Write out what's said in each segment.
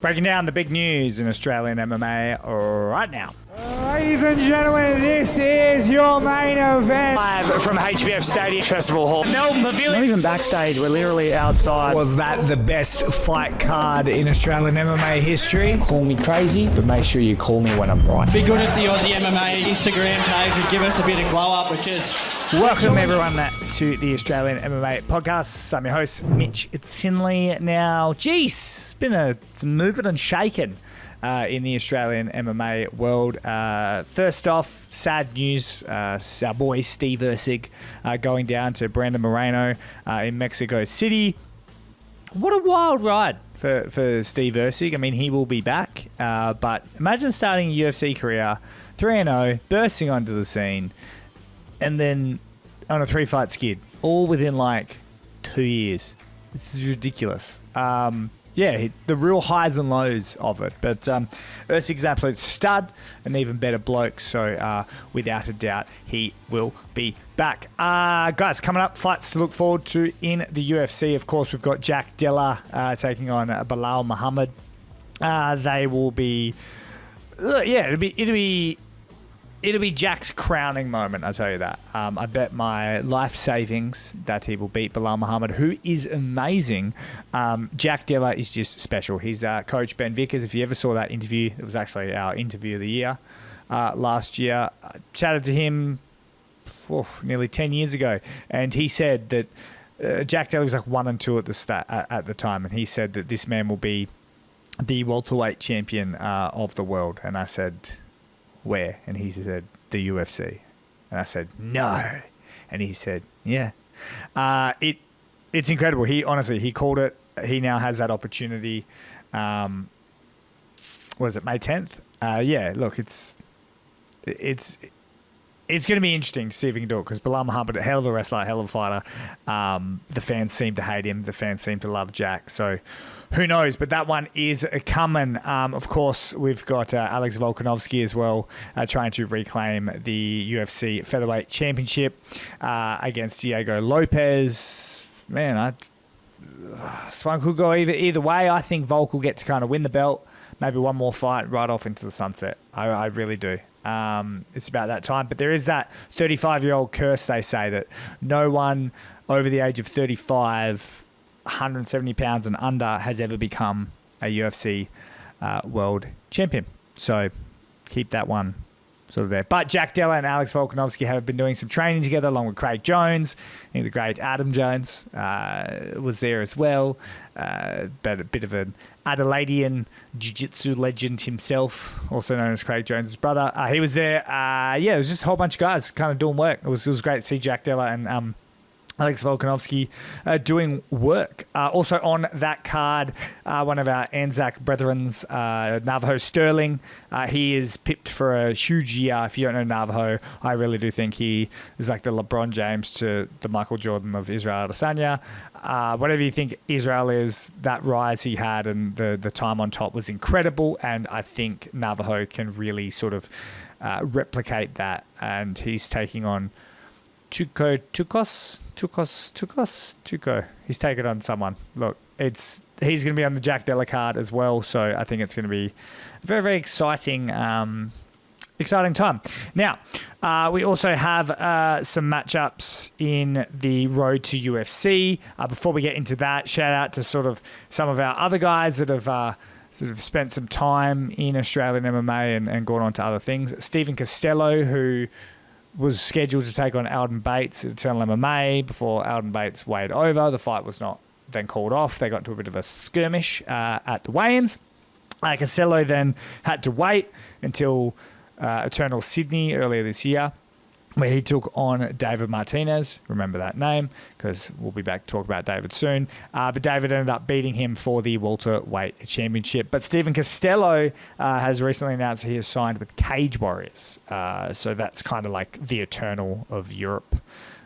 Breaking down the big news in Australian MMA right now. Ladies and gentlemen, this is your main event. Live from HBF Stadium Festival Hall. Melbourne Pavilion. Not even backstage, we're literally outside. Was that the best fight card in Australian MMA history? Call me crazy, but make sure you call me when I'm right. Be good if the Aussie MMA Instagram page would give us a bit of glow up because... Welcome everyone to the Australian MMA podcast. I'm your host, Mitch Tinley. Now, geez, it's moving and shaking in the Australian MMA world. First off, sad news, our boy Steve Erceg going down to Brandon Moreno in Mexico City. What a wild ride for Steve Erceg. I mean, he will be back, but imagine starting a UFC career 3-0, bursting onto the scene, and then on a 3-fight skid, all within like 2 years. This is ridiculous. The real highs and lows of it. But Erceg's an absolute stud, an even better bloke. So without a doubt, he will be back. Guys, coming up, fights to look forward to in the UFC. Of course, we've got Jack Della taking on Belal Muhammad. They will be... It'll be Jack's crowning moment, I'll tell you that. I bet my life savings that he will beat Belal Muhammad, who is amazing. Jack Della is just special. He's coach Ben Vickers. If you ever saw that interview, it was actually our interview of the year last year. I chatted to him nearly 10 years ago, and he said that Jack Della was like 1 and 2 at the time, and he said that this man will be the welterweight champion of the world. And I said... where? And he said, the UFC. And I said, no. And he said, yeah. It's incredible. He called it. He now has that opportunity. What is it, May 10th? Look, it's going to be interesting to see if he can do it, because Belal Muhammad, a hell of a wrestler, a hell of a fighter. The fans seem to hate him. The fans seem to love Jack. So who knows? But that one is coming. Of course, we've got Alex Volkanovski as well, trying to reclaim the UFC Featherweight Championship against Diego Lopez. Man, this one could go either way. I think Volk will get to kind of win the belt. Maybe one more fight right off into the sunset. I really do. It's about that time. But there is that 35-year-old curse, they say, that no one over the age of 35, 170 pounds and under, has ever become a UFC world champion. So keep that one sort of there. But Jack Della and Alex Volkanovski have been doing some training together along with Craig Jones. I think the great Adam Jones was there as well. But a bit of an Adelaidean jiu-jitsu legend himself, also known as Craig Jones' brother. He was there. It was just a whole bunch of guys kind of doing work. It was great to see Jack Della and Alex Volkanovski doing work. Also on that card, one of our Anzac brethrens, Navajo Sterling. He is pipped for a huge year. If you don't know Navajo, I really do think he is like the LeBron James to the Michael Jordan of Israel Adesanya. Whatever you think Israel is, that rise he had and the time on top was incredible. And I think Navajo can really sort of replicate that. And he's taking on Tuco. He's taken on someone. Look, he's going to be on the Jack Della card as well, so I think it's going to be a very, very exciting time. Now, we also have some matchups in the road to UFC. Before we get into that, shout out to sort of some of our other guys that have sort of spent some time in Australian MMA and gone on to other things. Stephen Costello, who was scheduled to take on Alden Bates at Eternal MMA before Alden Bates weighed over. The fight was not then called off. They got into a bit of a skirmish at the weigh-ins. Costello then had to wait until Eternal Sydney earlier this year, where he took on David Martinez. Remember that name, because we'll be back to talk about David soon. But David ended up beating him for the welterweight championship. But Stephen Costello has recently announced that he has signed with Cage Warriors. So that's kind of like the Eternal of Europe,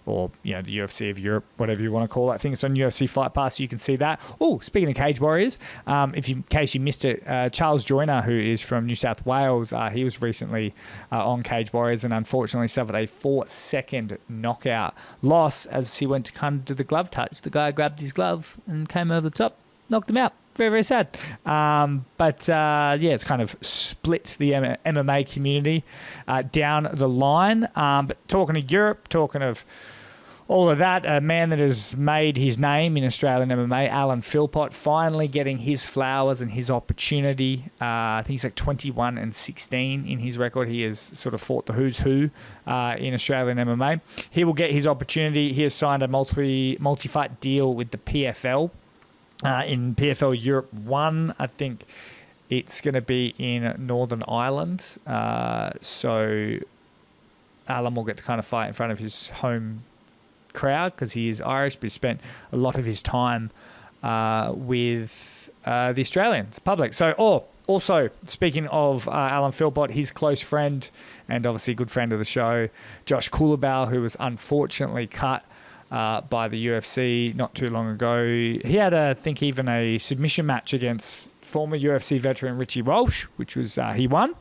or the UFC of Europe, whatever you want to call it. I think it's on UFC Fight Pass, so you can see that. Oh, speaking of Cage Warriors, in case you missed it, Charles Joyner, who is from New South Wales, he was recently on Cage Warriors and unfortunately suffered a 4-second knockout loss as he went to kind of do the glove touch. The guy grabbed his glove and came over the top, knocked him out. very, very sad. It's kind of split the MMA community down the line. But talking to Europe, talking of all of that, a man that has made his name in Australian MMA, Alan Philpott, finally getting his flowers and his opportunity. I think he's like 21-16 in his record. He has sort of fought the who's who in Australian MMA. He will get his opportunity. He has signed a multi-fight deal with the PFL. In PFL Europe 1, I think it's going to be in Northern Ireland. So Alan will get to kind of fight in front of his home crowd because he is Irish, but he spent a lot of his time with the Australians public. So, also, speaking of Alan Philpott, his close friend and obviously a good friend of the show, Josh Kulabau, who was unfortunately cut by the UFC not too long ago. He had, I think, even a submission match against former UFC veteran Richie Walsh, which was he won,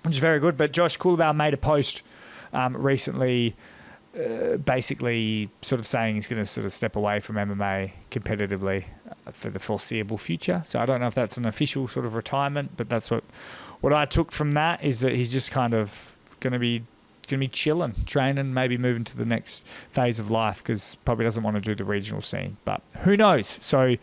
which is very good. But Josh Kulabau made a post recently basically sort of saying he's going to sort of step away from MMA competitively for the foreseeable future. So I don't know if that's an official sort of retirement, but that's what I took from that, is that he's just kind of going to be chilling, training, maybe moving to the next phase of life because probably doesn't want to do the regional scene. But who knows? So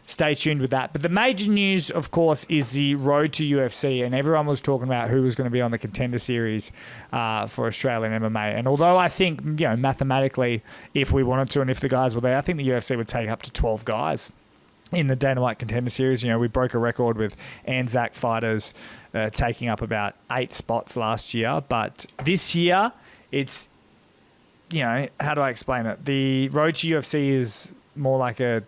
stay tuned with that. But the major news, of course, is the road to UFC, and everyone was talking about who was going to be on the contender series for Australian MMA. And although I think, mathematically, if we wanted to and if the guys were there, I think the UFC would take up to 12 guys in the Dana White contender series. We broke a record with Anzac fighters taking up about 8 spots last year. But this year, it's, how do I explain it? The road to UFC is more like a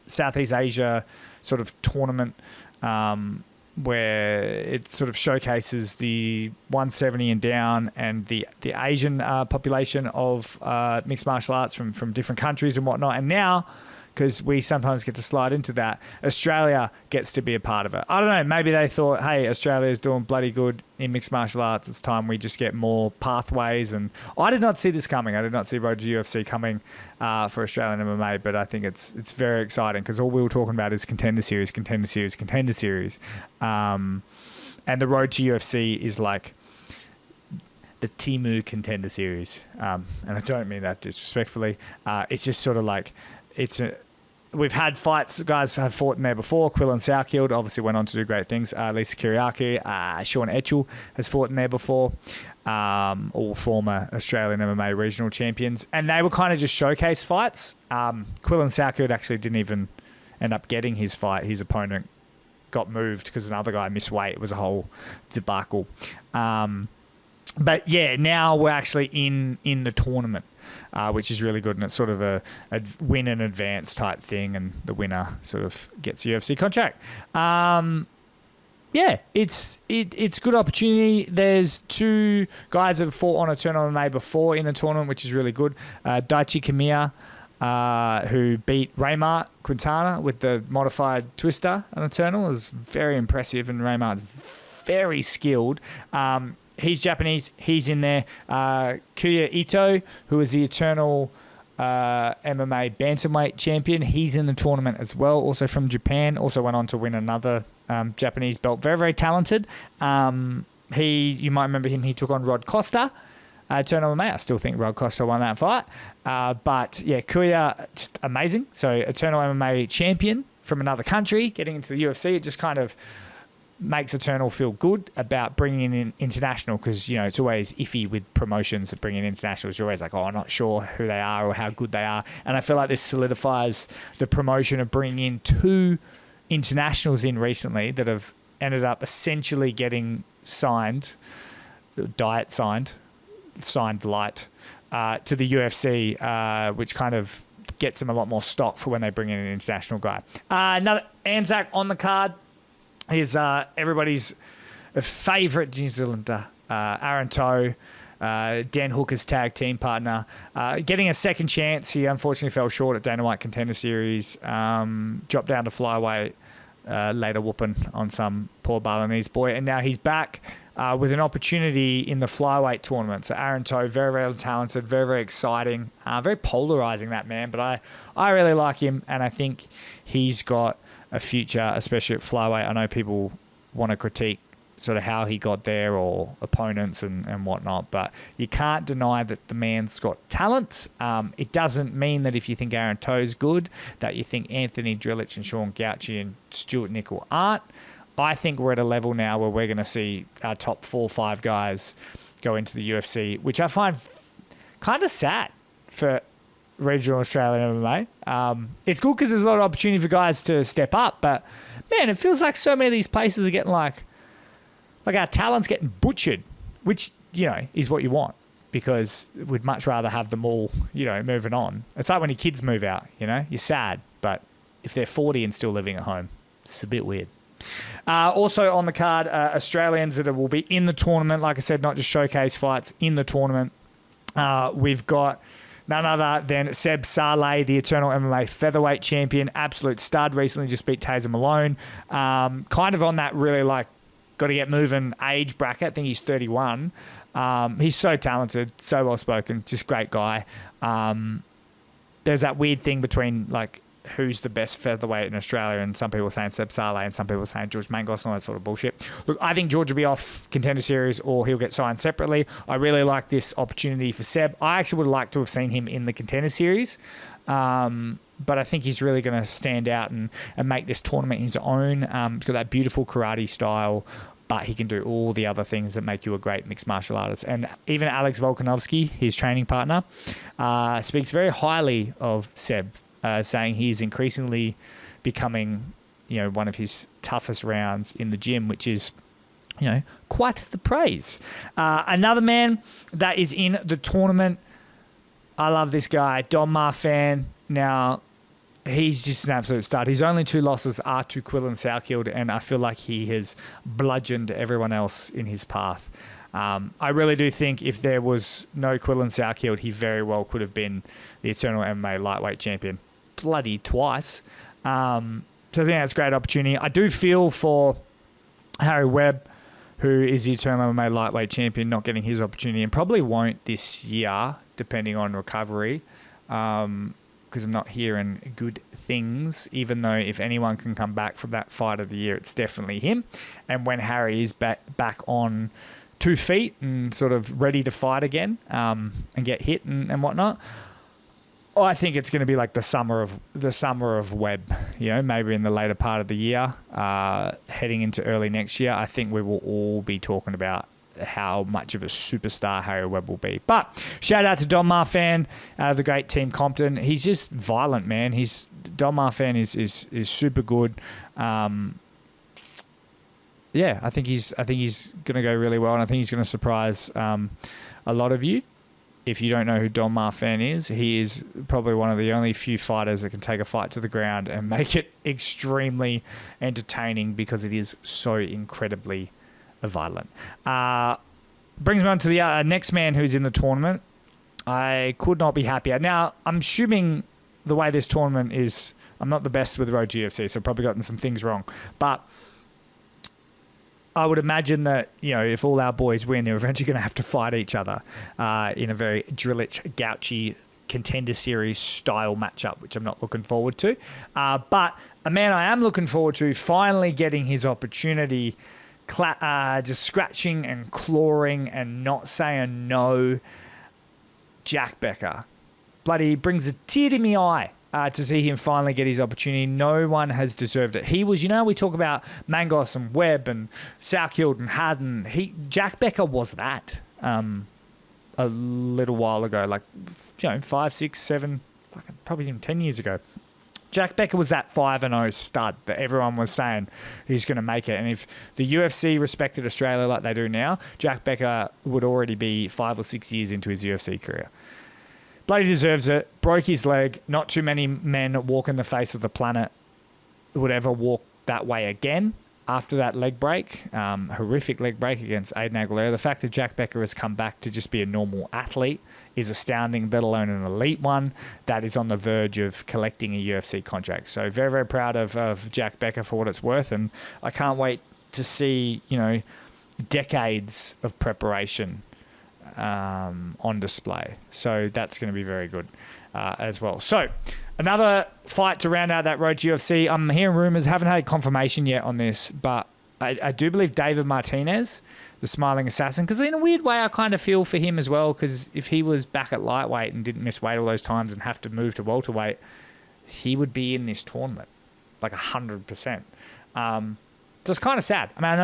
Southeast Asia sort of tournament where it sort of showcases the 170 and down and the Asian population of mixed martial arts from different countries and whatnot. And now, because we sometimes get to slide into that, Australia gets to be a part of it. I don't know, maybe they thought, hey, Australia's doing bloody good in mixed martial arts. It's time we just get more pathways. And I did not see this coming. I did not see Road to UFC coming for Australian MMA, but I think it's very exciting because all we were talking about is contender series. And the Road to UFC is like the Timu contender series. And I don't mean that disrespectfully. It's just sort of like, we've had fights, guys have fought in there before. Quillan Southfield obviously went on to do great things. Lisa Kiriaki, Sean Etchell has fought in there before. All former Australian MMA regional champions. And they were kind of just showcase fights. Quillan Southfield actually didn't even end up getting his fight. His opponent got moved because another guy missed weight. It was a whole debacle. But yeah, now we're actually in the tournament. Which is really good, and it's sort of a win and advance type thing, and the winner sort of gets a UFC contract. It's a good opportunity. There's 2 guys that have fought on Eternal MMA before in the tournament, which is really good. Daichi Kamiya, who beat Raymart Quintana with the modified twister on Eternal, is very impressive, and Raymart's very skilled. He's Japanese. He's in there. Kuya Ito, who is the Eternal MMA bantamweight champion, he's in the tournament as well. Also from Japan. Also went on to win another Japanese belt. Very, very talented. You might remember him. He took on Rod Costa. Eternal MMA. I still think Rod Costa won that fight. But yeah, Kuya, just amazing. So Eternal MMA champion from another country, getting into the UFC. It just kind of makes Eternal feel good about bringing in international, because it's always iffy with promotions that bring in internationals. You're always like, I'm not sure who they are or how good they are, and I feel like this solidifies the promotion of bringing in 2 internationals in recently that have ended up essentially getting signed light to the UFC, which kind of gets them a lot more stock for when they bring in an international guy. Another Anzac on the card is everybody's favourite New Zealander, Aaron Toe, Dan Hooker's tag team partner, getting a second chance. He unfortunately fell short at Dana White Contender Series, dropped down to flyweight, later whooping on some poor Balinese boy, and now he's back with an opportunity in the flyweight tournament. So Aaron Toe, very, very talented, very, very exciting, very polarising, that man, but I really like him, and I think he's got a future, especially at flyweight. I know people want to critique sort of how he got there or opponents and whatnot, but you can't deny that the man's got talent. It doesn't mean that if you think Aaron Toe's good, that you think Anthony Drillich and Sean Gauci and Stuart Nickel aren't. I think we're at a level now where we're going to see our top 4 or 5 guys go into the UFC, which I find kind of sad for regional Australian MMA. It's good because there's a lot of opportunity for guys to step up, but man, it feels like so many of these places are getting like our talent's getting butchered, which, is what you want, because we'd much rather have them all, moving on. It's like when your kids move out, you're sad, but if they're 40 and still living at home, it's a bit weird. Also on the card, Australians that will be in the tournament, like I said, not just showcase fights, in the tournament. We've got none other than Seb Saleh, the Eternal MMA featherweight champion, absolute stud, recently just beat Taser Malone. Kind of on that really got to get moving age bracket. I think he's 31. He's so talented, so well-spoken, just great guy. There's that weird thing between who's the best featherweight in Australia, and some people are saying Seb Saleh and some people are saying George Mangos and all that sort of bullshit. Look, I think George will be off Contender Series or he'll get signed separately. I really like this opportunity for Seb. I actually would have liked to have seen him in the Contender Series, but I think he's really going to stand out and make this tournament his own. He's got that beautiful karate style, but he can do all the other things that make you a great mixed martial artist. And even Alex Volkanovski, his training partner, speaks very highly of Seb, saying he's increasingly becoming, one of his toughest rounds in the gym, which is, quite the praise. Another man that is in the tournament, I love this guy, Don Marfan. Now, he's just an absolute stud. His only 2 losses are to Quillan Salkeld, and I feel like he has bludgeoned everyone else in his path. I really do think if there was no Quillan Salkeld, he very well could have been the Eternal MMA lightweight champion bloody twice. So I think that's a great opportunity. I do feel for Harry Webb, who is the Eternal MMA lightweight champion, not getting his opportunity, and probably won't this year, depending on recovery, because I'm not hearing good things, even though if anyone can come back from that fight of the year, it's definitely him. And when Harry is back on 2 feet and sort of ready to fight again, and get hit and whatnot, I think it's going to be like the summer of Webb, maybe in the later part of the year, heading into early next year. I think we will all be talking about how much of a superstar Harry Webb will be. But shout out to Don Marfan, the great Team Compton. He's just violent, man. Don Marfan is super good. I think he's going to go really well, and I think he's going to surprise a lot of you. If you don't know who Don Marfan is, he is probably one of the only few fighters that can take a fight to the ground and make it extremely entertaining because it is so incredibly violent. Brings me on to the next man who's in the tournament. I could not be happier. Now, I'm assuming the way this tournament is, I'm not the best with the road to UFC, so I've probably gotten some things wrong. But I would imagine that, if all our boys win, they're eventually going to have to fight each other in a very Drillich-Gauci Contender Series style matchup, which I'm not looking forward to. But a man I am looking forward to finally getting his opportunity, just scratching and clawing and not saying no, Jack Becker. Bloody brings a tear to my eye. To see him finally get his opportunity. No one has deserved it. He was, we talk about Mangos and Webb and Salkeld and Haddon. Jack Becker was that a little while ago, 5, 6, 7, probably even 10 years ago. Jack Becker was that 5-0 stud that everyone was saying he's going to make it. And if the UFC respected Australia like they do now, Jack Becker would already be 5 or 6 years into his UFC career. Bloody deserves it. Broke his leg. Not too many men walking the face of the planet would ever walk that way again after that leg break. Horrific leg break against Aiden Aguilera. The fact that Jack Becker has come back to just be a normal athlete is astounding, let alone an elite one that is on the verge of collecting a UFC contract. So very, very proud of Jack Becker for what it's worth. And I can't wait to see, decades of preparation on display. So that's going to be very good as well. So Another fight to round out that road to UFC. I'm hearing rumours, haven't had confirmation yet on this, but I do believe David Martinez, the smiling assassin, because in a weird way I kind of feel for him as well, because if he was back at lightweight and didn't miss weight all those times and have to move to welterweight, he would be in this tournament, like 100%. So it's kind of sad. I mean, I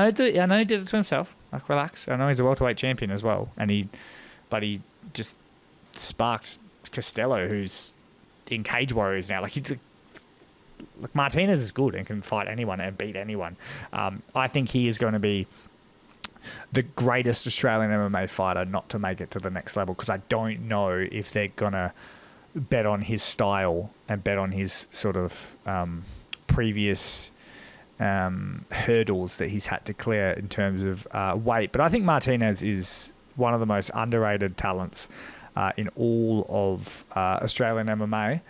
know he did it to himself. Like, relax. I know he's a welterweight champion as well, and he just sparked Costello, who's in Cage Warriors now. Like Martinez is good and can fight anyone and beat anyone. I think he is going to be the greatest Australian MMA fighter not to make it to the next level, because I don't know if they're going to bet on his style and bet on his sort of previous hurdles that he's had to clear in terms of weight. But I think Martinez is one of the most underrated talents in all of Australian MMA.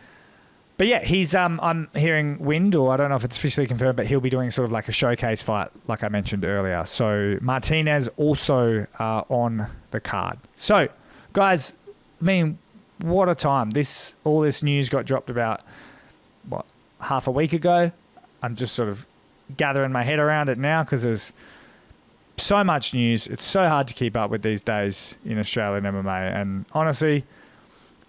But yeah, he's I'm hearing wind, or I don't know if it's officially confirmed, but he'll be doing sort of like a showcase fight, like I mentioned earlier. So Martinez also on the card. So guys, I mean, what a time. All this news got dropped about, half a week ago. I'm just sort of gathering my head around it now, because there's so much news. It's so hard to keep up with these days in Australian MMA. And honestly,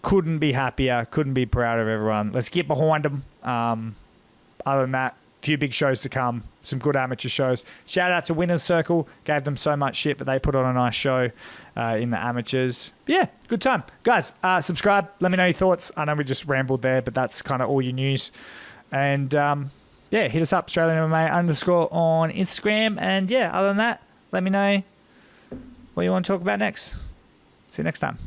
couldn't be happier, couldn't be proud of everyone. Let's get behind them. Other than that, a few big shows to come, some good amateur shows. Shout out to Winners Circle. Gave them so much shit, but they put on a nice show in the amateurs. Yeah, good time. Guys, subscribe. Let me know your thoughts. I know we just rambled there, but that's kind of all your news. And hit us up, Australian MMA _ on Instagram. And yeah, other than that, let me know what you want to talk about next. See you next time.